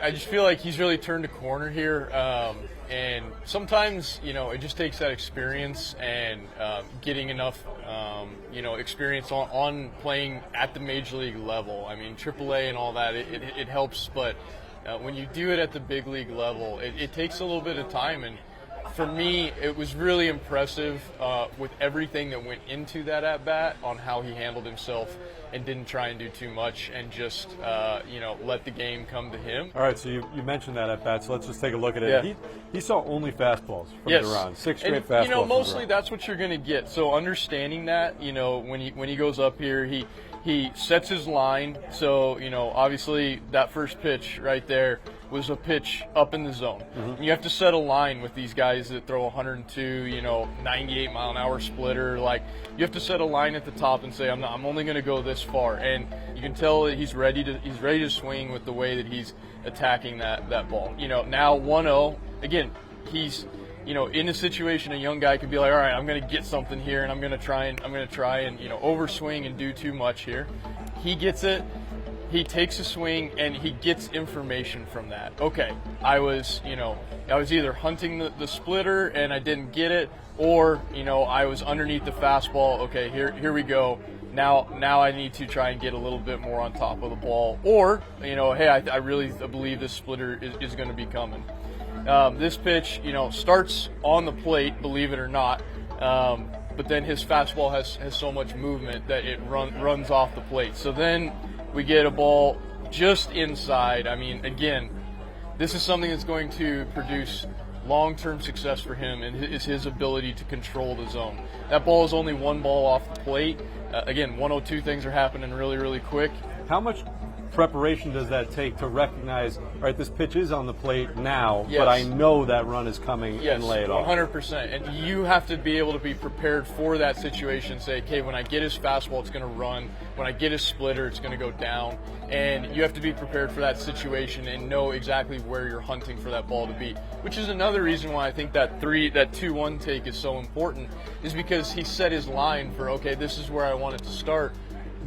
I just feel like he's really turned a corner here. And sometimes, it just takes that experience and getting enough, experience on playing at the major league level. I mean, AAA and all that, it helps, but when you do it at the big league level, it takes a little bit of time. And for me, it was really impressive with everything that went into that at-bat on how he handled himself and didn't try and do too much and just, let the game come to him. All right, so you mentioned that at-bat, so let's just take a look at it. Yeah. He saw only fastballs from Duran, 6 straight and, fastballs. Mostly that's what you're going to get. So understanding that, when he goes up here, he sets his line. So, obviously that first pitch right there was a pitch up in the zone. Mm-hmm. You have to set a line with these guys that throw 102, 98 mile an hour splitter. Like, you have to set a line at the top and say, I'm only going to go this far. And you can tell that he's ready to swing with the way that he's attacking that ball. Now 1-0, again, he's in a situation a young guy could be like, all right, I'm going to get something here, and I'm going to try and overswing and do too much here. He gets it. He takes a swing and he gets information from that. Okay, I was either hunting the splitter and I didn't get it, or I was underneath the fastball. Okay, here we go. Now I need to try and get a little bit more on top of the ball, or hey, I really believe this splitter is going to be coming. This pitch, starts on the plate, believe it or not, but then his fastball has so much movement that it runs off the plate. So then we get a ball just inside. I mean, again, this is something that's going to produce long-term success for him, and is his ability to control the zone. That ball is only one ball off the plate. Again, 102, things are happening really, really quick. How much preparation does that take to recognize, all right, this pitch is on the plate now, yes, but I know that run is coming, yes, and lay it off? 100%. And you have to be able to be prepared for that situation. Say, okay, when I get his fastball, it's going to run. When I get his splitter, it's going to go down. And you have to be prepared for that situation and know exactly where you're hunting for that ball to be, which is another reason why I think that 2-1 take is so important, is because he set his line for, okay, this is where I want it to start.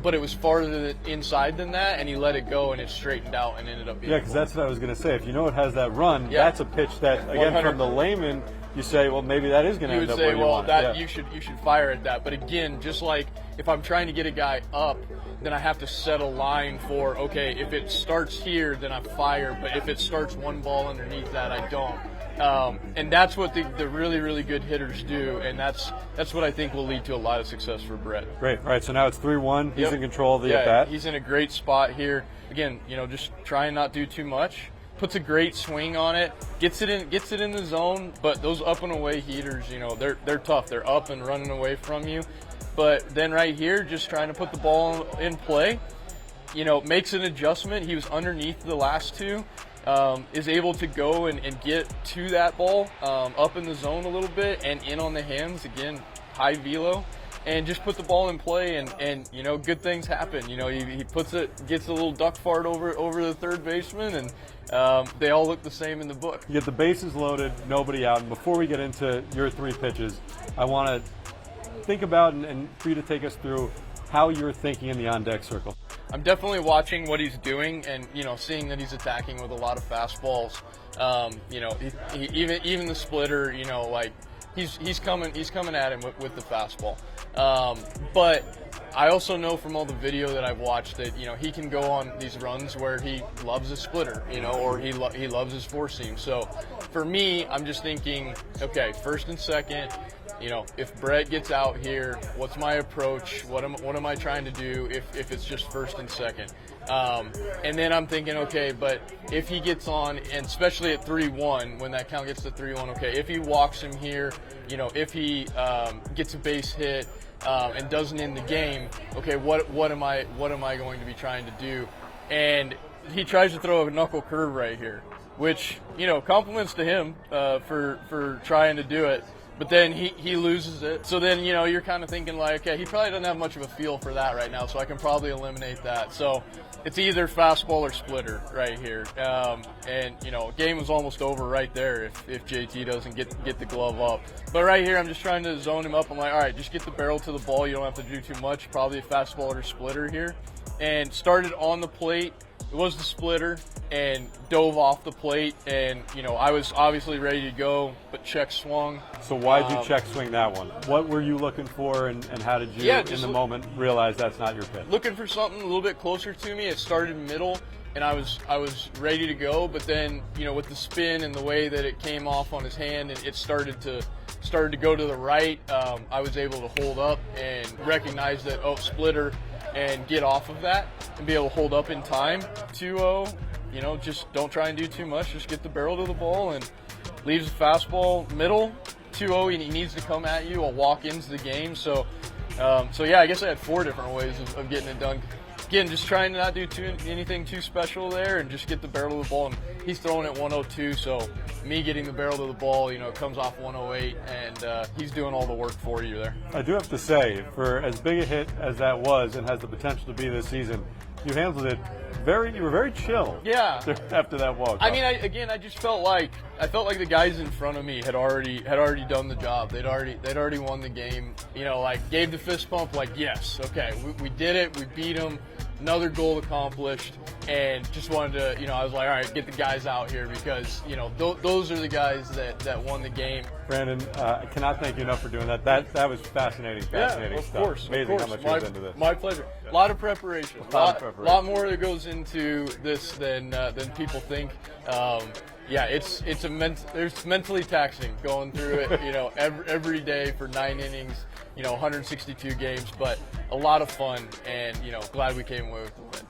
But it was farther inside than that, and he let it go, and it straightened out and ended up being. Yeah, because that's what I was going to say. If you know it has that run, that's a pitch that, again, 100. from the layman, you say, well, maybe that is going to end up where you want it. You would say, well, you should fire at that. But again, just like if I'm trying to get a guy up, then I have to set a line for, okay, if it starts here, then I fire. But if it starts one ball underneath that, I don't. And that's what the really, really good hitters do, and that's what I think will lead to a lot of success for Brett. Great. All right, so now it's 3-1. He's in control of the at-bat. He's in a great spot here. Again, just try and not do too much. Puts a great swing on it, gets it in the zone. But those up and away heaters, they're tough. They're up and running away from you. But then right here, just trying to put the ball in play, makes an adjustment. He was underneath the last two. Is able to go and get to that ball up in the zone a little bit and in on the hands, again, high velo, and just put the ball in play, and good things happen. He puts it, gets a little duck fart over the third baseman, and they all look the same in the book. You get the bases loaded, nobody out, and before we get into your three pitches, I want to think about and for you to take us through how you're thinking in the on-deck circle. I'm definitely watching what he's doing, and seeing that he's attacking with a lot of fastballs. Even the splitter, like he's coming at him with the fastball. But I also know from all the video that I've watched that he can go on these runs where he loves his splitter, or he loves his four seam. So for me, I'm just thinking, okay, first and second. If Brett gets out here, what's my approach? What am I trying to do if it's just first and second? And then I'm thinking, okay, but if he gets on, and especially at 3-1, when that count gets to 3-1, okay, if he walks him here, if he gets a base hit and doesn't end the game, okay, what am I going to be trying to do? And he tries to throw a knuckle curve right here, which compliments to him for trying to do it. But then he loses it. So then, you're kind of thinking like, okay, he probably doesn't have much of a feel for that right now, so I can probably eliminate that. So it's either fastball or splitter right here. Game was almost over right there if JT doesn't get the glove up. But right here, I'm just trying to zone him up. I'm like, all right, just get the barrel to the ball. You don't have to do too much. Probably a fastball or splitter here. And started on the plate. the splitter and dove off the plate, and I was obviously ready to go, but check swung. So why did you check swing that one? What were you looking for, and how did you, in the moment, realize that's not your pitch? Looking for something a little bit closer to me. It started middle, and I was ready to go, but then with the spin and the way that it came off on his hand, and it started to go to the right, I was able to hold up and recognize that, splitter, and get off of that and be able to hold up in time. 2-0, just don't try and do too much. Just get the barrel to the ball and leaves the fastball middle. 2-0, and he needs to come at you. A walk into the game. So yeah, I guess I had 4 different ways of getting it done. Again, just trying to not do anything too special there and just get the barrel to the ball. And he's throwing at 102, so me getting the barrel to the ball, it comes off 108, and he's doing all the work for you there. I do have to say, for as big a hit as that was and has the potential to be this season, you handled it you were very chill. Yeah. After that walk. I mean, I just felt like the guys in front of me had already done the job. They'd already won the game. Gave the fist pump. Yes, okay, we did it. We beat them. Another goal accomplished, and just wanted to, I was like, all right, get the guys out here because, those are the guys that won the game. Brandon, I cannot thank you enough for doing that. That was fascinating stuff. Of course. Amazing how much goes into this. My pleasure. A lot of preparation. A lot more that goes into this than people think. It's mentally taxing going through it, every day for 9 innings, 162 games, but a lot of fun, and glad we came away with the win.